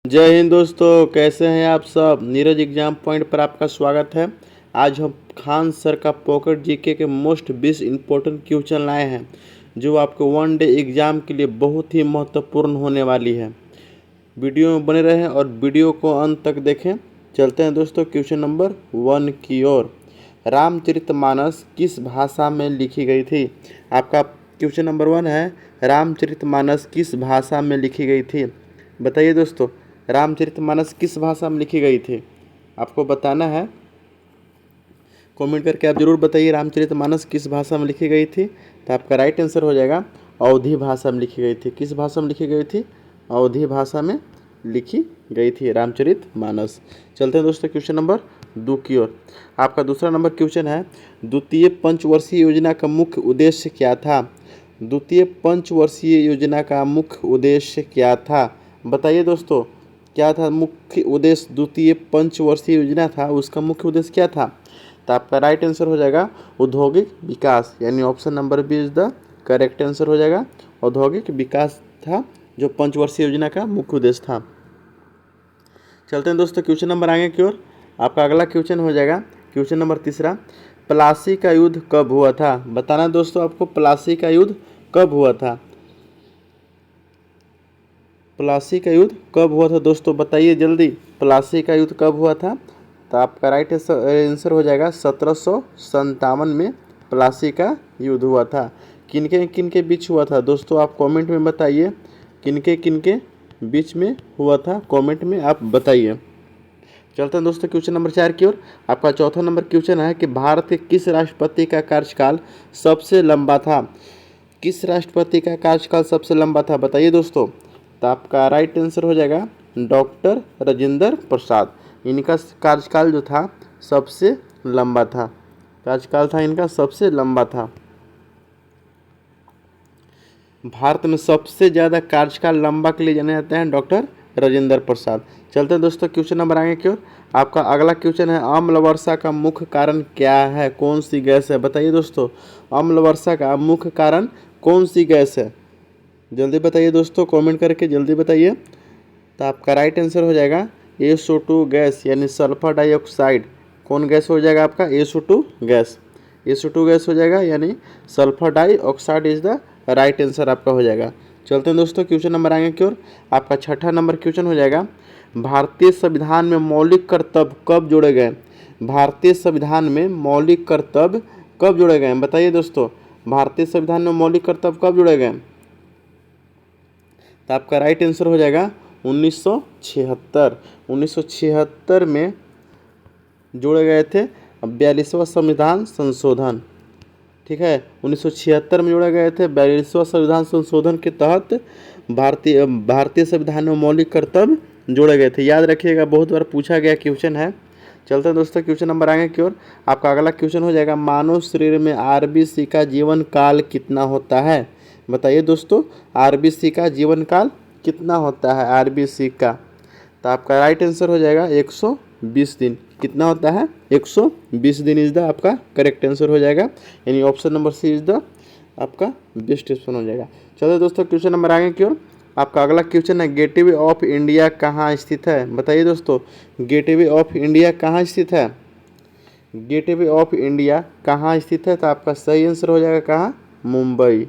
जय हिंद दोस्तों, कैसे हैं आप सब। नीरज एग्जाम पॉइंट पर आपका स्वागत है। आज हम खान सर का पॉकेट जीके के मोस्ट 20 इंपॉर्टेंट क्वेश्चन लाए हैं जो आपको वन डे एग्जाम के लिए बहुत ही महत्वपूर्ण होने वाली है। वीडियो में बने रहें और वीडियो को अंत तक देखें। चलते हैं दोस्तों क्वेश्चन नंबर 1 की ओर। रामचरितमानस किस भाषा में लिखी गई थी। आपका क्वेश्चन नंबर 1 है, रामचरितमानस किस भाषा में लिखी गई थी। बताइए दोस्तों, रामचरितमानस किस भाषा में लिखी गई थी। आपको बताना है, कमेंट करके आप जरूर बताइए रामचरितमानस किस भाषा में लिखी गई थी। तो आपका राइट आंसर हो जाएगा अवधी भाषा में लिखी गई थी। किस भाषा में लिखी गई थी? अवधी भाषा में लिखी गई थी रामचरितमानस। चलते हैं दोस्तों क्वेश्चन नंबर 2 की ओर। आपका दूसरा नंबर क्वेश्चन है, द्वितीय पंचवर्षीय योजना का मुख्य उद्देश्य क्या था। द्वितीय पंचवर्षीय योजना का मुख्य उद्देश्य क्या था। बताइए दोस्तों, क्या था मुख्य उद्देश्य। द्वितीय पंचवर्षीय योजना था, उसका मुख्य उद्देश्य क्या था। तो आपका राइट आंसर हो जाएगा औद्योगिक विकास, यानी option number B is the correct answer हो जाएगा। औद्योगिक विकास था जो पंचवर्षीय योजना का मुख्य उद्देश्य था। चलते हैं दोस्तों क्वेश्चन नंबर आगे की ओर। आपका अगला क्वेश्चन हो जाएगा क्वेश्चन नंबर तीसरा, प्लासी का युद्ध कब हुआ था। बताना दोस्तों आपको, प्लासी का युद्ध कब हुआ था। प्लासी का युद्ध कब हुआ था दोस्तों, बताइए जल्दी। प्लासी का युद्ध कब हुआ था। तो आपका राइट आंसर हो जाएगा 1757 में प्लासी का युद्ध हुआ था। किनके किनके बीच हुआ था दोस्तों, आप कमेंट में बताइए। किनके किनके बीच में हुआ था, कमेंट में आप बताइए। चलते हैं दोस्तों क्वेश्चन नंबर 4 की ओर। आपका चौथा नंबर क्वेश्चन है कि भारत के किस राष्ट्रपति का कार्यकाल सबसे लंबा था। किस राष्ट्रपति का कार्यकाल सबसे लंबा था, बताइए दोस्तों। तो आपका राइट आंसर हो जाएगा डॉक्टर राजेंद्र प्रसाद। इनका कार्यकाल जो था सबसे लंबा था। कार्यकाल था इनका सबसे लंबा था। भारत में सबसे ज़्यादा कार्यकाल लंबा के लिए जाने जाते हैं डॉक्टर राजेंद्र प्रसाद। चलते हैं दोस्तों क्वेश्चन नंबर आगे की ओर। आपका अगला क्वेश्चन है, अम्ल वर्षा का मुख्य कारण क्या है, कौन सी गैस है। बताइए दोस्तों, अम्ल वर्षा का मुख्य कारण कौन सी गैस है। जल्दी बताइए दोस्तों, कमेंट करके जल्दी बताइए। तो आपका राइट आंसर हो जाएगा SO2 गैस, यानी सल्फर डाइऑक्साइड। कौन गैस हो जाएगा आपका? SO2 gas. SO2 गैस हो जाएगा, यानी sulphur dioxide is the right answer आपका हो जाएगा। चलते हैं दोस्तों क्वेश्चन नंबर आगे की ओर। आपका छठा नंबर क्वेश्चन हो जाएगा, भारतीय संविधान में मौलिक कर्तव्य कब जोड़े गए। भारतीय संविधान में मौलिक कर्तव्य कब जोड़े गए, बताइए दोस्तों। भारतीय संविधान में मौलिक कर्तव्य कब जोड़े गए। तो आपका राइट आंसर हो जाएगा 1976। 1976 में जोड़े गए थे 42वां संविधान संशोधन। ठीक है, 1976 में जोड़े गए थे 42वां संविधान संशोधन के तहत भारतीय संविधान में मौलिक कर्तव्य जोड़े गए थे। याद रखिएगा, बहुत बार पूछा गया क्वेश्चन है। चलते हैं दोस्तों क्वेश्चन नंबर आगे की ओर। आपका अगला क्वेश्चन हो जाएगा, मानव शरीर में RBC का जीवन काल कितना होता है। बताइए दोस्तों, RBC का जीवन काल कितना होता है RBC का। तो आपका राइट आंसर हो जाएगा 120 दिन। कितना होता है? 120 दिन इज द आपका करेक्ट आंसर हो जाएगा, यानी option number C is the आपका बेस्ट ऑप्शन हो जाएगा। चलो दोस्तों क्वेश्चन नंबर आगे की ओर। आपका अगला क्वेश्चन है, गेटवे ऑफ इंडिया कहाँ स्थित है। बताइए दोस्तों, गेटवे ऑफ इंडिया कहाँ स्थित है। गेटवे ऑफ इंडिया कहाँ स्थित है। तो आपका सही आंसर हो जाएगा कहाँ? मुंबई।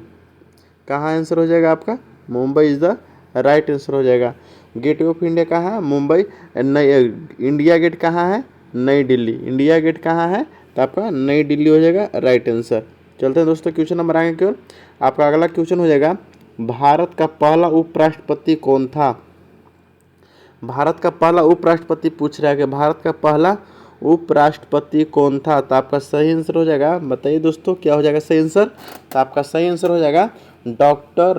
कहाँ आंसर हो जाएगा आपका? Mumbai is the right answer हो जाएगा। गेट ऑफ इंडिया कहाँ है? मुंबई। नई इंडिया गेट कहाँ है? नई दिल्ली। इंडिया गेट कहाँ है? तो आपका नई दिल्ली हो जाएगा राइट आंसर। चलते हैं दोस्तों क्वेश्चन नंबर आगे की ओर। आपका अगला क्वेश्चन हो जाएगा, भारत का पहला उपराष्ट्रपति कौन था। भारत का पहला उपराष्ट्रपति पूछ रहा है कि भारत का पहला उपराष्ट्रपति कौन था। तो आपका सही आंसर हो जाएगा, बताइए दोस्तों क्या हो जाएगा सही आंसर। तो आपका सही आंसर हो जाएगा doctor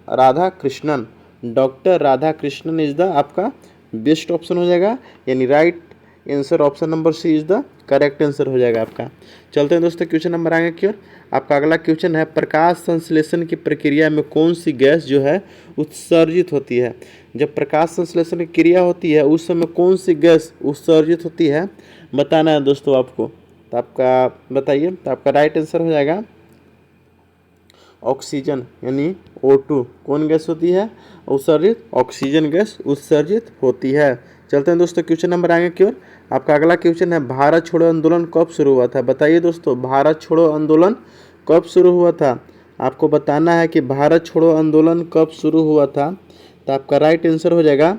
Radhakrishnan. Doctor Radhakrishnan is the आपका बेस्ट ऑप्शन हो जाएगा, यानी right answer option number C is the correct answer हो जाएगा आपका। चलते हैं दोस्तों क्वेश्चन नंबर आगे की ओर। आपका अगला क्वेश्चन है, प्रकाश संश्लेषण की प्रक्रिया में कौन सी गैस जो है उत्सर्जित होती है। जब प्रकाश संश्लेषण की क्रिया होती है उस समय कौन सी गैस उत्सर्जित होती है, बताना है दोस्तों आपको। तो आपका बताइए। तो आपका राइट आंसर हो जाएगा ऑक्सीजन यानी O2 कौन गैस होती है? उत्सर्जित ऑक्सीजन गैस उत्सर्जित होती है। चलते हैं दोस्तों क्वेश्चन नंबर आगे की ओर। आपका अगला क्वेश्चन है, भारत छोड़ो आंदोलन कब शुरू हुआ था? बताइए दोस्तों, भारत छोड़ो आंदोलन कब शुरू हुआ था? आपको बताना है कि भारत छोड़ो आंदोलन कब शुरू हुआ था। तो आपका राइट आंसर हो जाएगा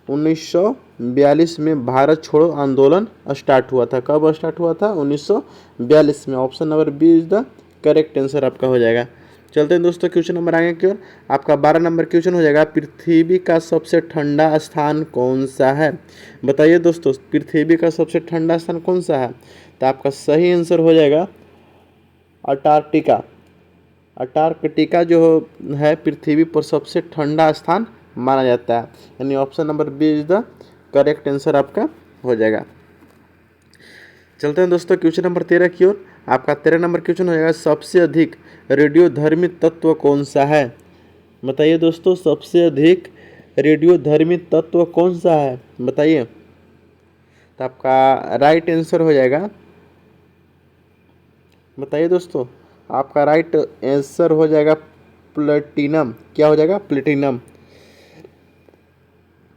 1942 में भारत छोड़ो आंदोलन स्टार्ट हुआ था। कब स्टार्ट हुआ था? 1942 में। Option number B is the correct answer आपका हो जाएगा। चलते हैं दोस्तों क्वेश्चन नंबर आगे की ओर। आपका 12 नंबर क्वेश्चन हो जाएगा, पृथ्वी का सबसे ठंडा स्थान कौन सा है? बताइए दोस्तों, पृथ्वी का सबसे ठंडा स्थान कौन सा है? तो आपका सही आंसर हो जाएगा अंटार्कटिका। अंटार्कटिका जो है पृथ्वी पर सबसे ठंडा स्थान माना जाता है, यानी option number B is the correct answer आपका हो जाएगा। चलते हैं दोस्तों क्वेश्चन नंबर 13 की ओर। आपका 13 नंबर क्वेश्चन हो जाएगा, सबसे अधिक रेडियोधर्मी तत्व कौन सा है? बताइए दोस्तों, सबसे अधिक रेडियोधर्मी तत्व कौन सा है? बताइए। तो आपका राइट आंसर हो जाएगा, बताइए दोस्तों, आपका राइट आंसर हो जाएगा प्लेटिनम। क्या हो जाएगा? प्लेटिनम,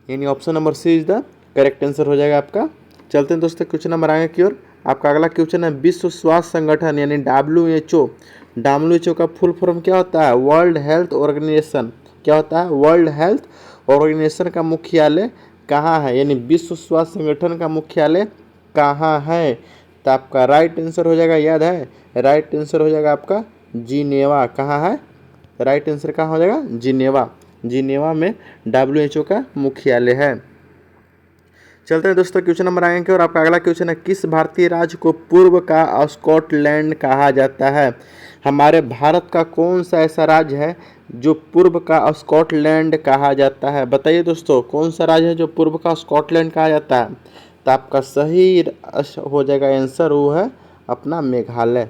यानी option number C is the correct answer हो जाएगा आपका। चलते हैं दोस्तों क्वेश्चन नंबर आगे की ओर। आपका अगला क्वेश्चन है, विश्व स्वास्थ्य संगठन यानी WHO का फुल फॉर्म क्या होता है? World Health Organization. क्या होता है? वर्ल्ड हेल्थ ऑर्गेनाइजेशन का मुख्यालय कहाँ है? यानी विश्व स्वास्थ्य संगठन का मुख्यालय कहाँ है? तो आपका राइट आंसर हो जाएगा, याद है, राइट आंसर हो जाएगा आपका जिनेवा। कहाँ है? राइट आंसर कहाँ हो जाएगा? जिनेवा। जिनेवा में WHO का मुख्यालय है। चलते हैं दोस्तों क्वेश्चन नंबर आगे की और आपका अगला क्वेश्चन है, किस भारतीय राज्य को पूर्व का स्कॉटलैंड कहा जाता है? हमारे भारत का कौन सा ऐसा राज्य है जो पूर्व का स्कॉटलैंड कहा जाता है? बताइए दोस्तों, कौन सा राज्य है जो पूर्व का स्कॉटलैंड कहा जाता है? तो आपका सही हो जाएगा आंसर, वो है अपना Meghalaya.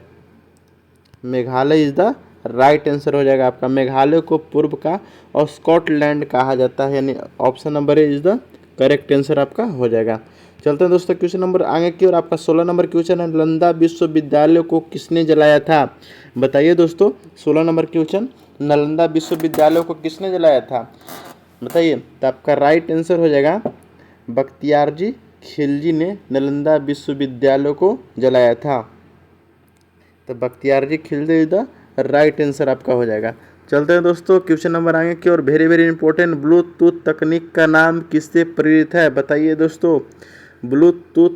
Meghalaya is the right answer हो जाएगा आपका। मेघालय को पूर्व का और स्कॉटलैंड कहा जाता है, यानी option number A is the correct answer आपका हो जाएगा। चलते हैं दोस्तों क्वेश्चन नंबर आगे की और आपका 16 नंबर क्वेश्चन है, नालंदा विश्वविद्यालय को किसने जलाया था? बताइए दोस्तों, 16 नंबर क्वेश्चन, नालंदा विश्वविद्यालय को किसने जलाया था? बताइए। तो आपका राइट आंसर हो जाएगा बख्तियारजी खिलजी ने नालंदा विश्वविद्यालय को जलाया था। तो बख्तियारजी खिलजी द राइट आंसर आपका हो जाएगा। चलते हैं दोस्तों क्वेश्चन नंबर आगे की और वेरी वेरी इंपॉर्टेंट, ब्लूटूथ तकनीक का नाम किससे प्रेरित है? बताइए दोस्तों, ब्लूटूथ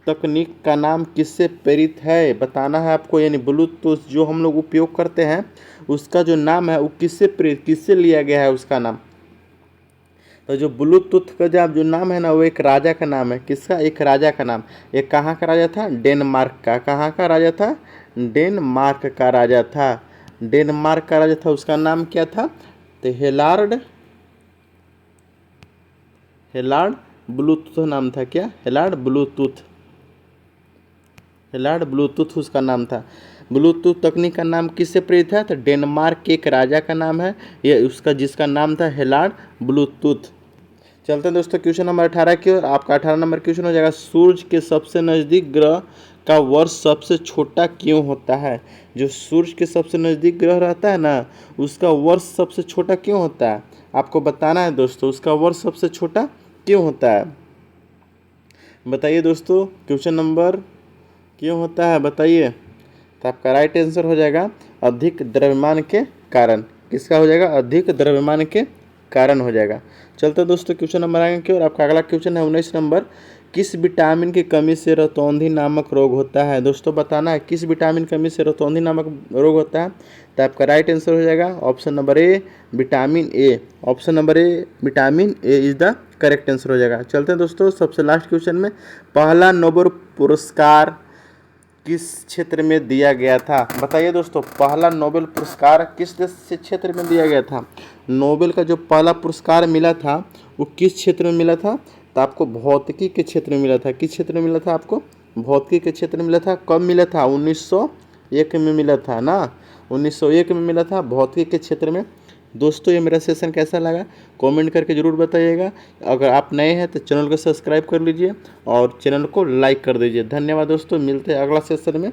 तकनीक का नाम किससे प्रेरित है? बताना है आपको, यानी ब्लूटूथ जो हम लोग उपयोग करते हैं उसका जो नाम है वो किससे प्रेरित, किससे लिया गया है उसका नाम? तो जो ब्लूटूथ का जो नाम है ना, वो एक राजा का नाम है। किसका? एक राजा का नाम। एक कहाँ का राजा था? डेनमार्क का। कहाँ का राजा था? डेनमार्क का राजा था। डेनमार्क का राजा था, उसका नाम क्या था? तो हेलार्ड ब्लूटूथ नाम था। क्या? हेलार्ड ब्लूटूथ उसका नाम था। ब्लूटूथ तकनीक का नाम किससे प्रेरित है? तो डेनमार्क के एक राजा का नाम है ये उसका, जिसका नाम था हेलार्ड ब्लूटूथ। चलते हैं दोस्तों क्वेश्चन नंबर 18 की ओर। आपका 18 नंबर क्वेश्चन हो जाएगा, सूर्य के सबसे नज़दीक ग्रह का वर्ष सबसे छोटा क्यों होता है? जो सूर्य के सबसे नज़दीक ग्रह रहता है ना, उसका वर्ष सबसे छोटा क्यों होता है? आपको बताना है दोस्तों, उसका वर्ष सबसे छोटा क्यों होता है? बताइए दोस्तों, क्वेश्चन नंबर क्यों होता है बताइए। तो आपका राइट आंसर हो जाएगा अधिक द्रव्यमान के कारण। किसका हो जाएगा? अधिक द्रव्यमान के कारण हो जाएगा। चलते हैं दोस्तों क्वेश्चन नंबर आगे की और आपका अगला क्वेश्चन है 19 नंबर, किस विटामिन की कमी से रतौंधी नामक रोग होता है? दोस्तों बताना है किस विटामिन की कमी से रतौंधी नामक रोग होता है। तो आपका राइट आंसर हो जाएगा option number A vitamin A. Option number A vitamin A is the correct answer हो जाएगा। चलते हैं दोस्तों सबसे लास्ट क्वेश्चन में, पहला नोबेल पुरस्कार किस क्षेत्र में दिया गया था? बताइए दोस्तों, पहला नोबेल पुरस्कार किस क्षेत्र में दिया गया था? नोबेल का जो पहला पुरस्कार मिला था वो किस क्षेत्र में मिला था? तो आपको भौतिकी के क्षेत्र में मिला था। किस क्षेत्र में मिला था आपको? भौतिकी के क्षेत्र में मिला था। कब मिला था? 1901 में मिला था ना, 1901 में मिला था भौतिकी के क्षेत्र में। दोस्तों ये मेरा सेशन कैसा लगा कमेंट करके ज़रूर बताइएगा। अगर आप नए हैं तो चैनल को सब्सक्राइब कर लीजिए और चैनल को लाइक कर दीजिए। धन्यवाद दोस्तों, मिलते हैं अगला सेशन में।